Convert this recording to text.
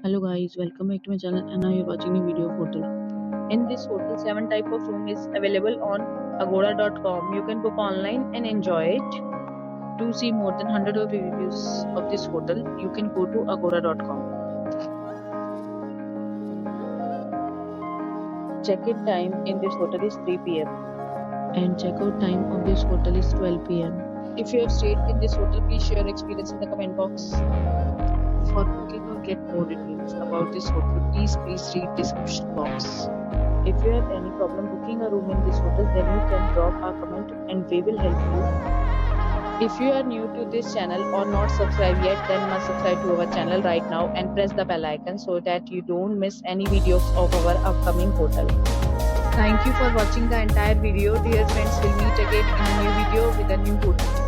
Hello guys, welcome back to my channel and now you're watching a video of hotel. In this hotel, 7 type of room is available on agoda.com. You can book online and enjoy it. To see more than 100 of reviews of this hotel, you can go to agoda.com. Check-in time in this hotel is 3 p.m. and check-out time of this hotel is 12 p.m. If you have stayed in this hotel, please share your experience in the comment box. For booking or get more details about this hotel, please read description box. If you have any problem booking a room in this hotel, then you can drop a comment and we will help you. If you are new to this channel or not subscribed yet, then must subscribe to our channel right now and press the bell icon so that you don't miss any videos of our upcoming hotel. Thank you for watching the entire video. Dear friends, we'll meet again in a new video with a new hotel.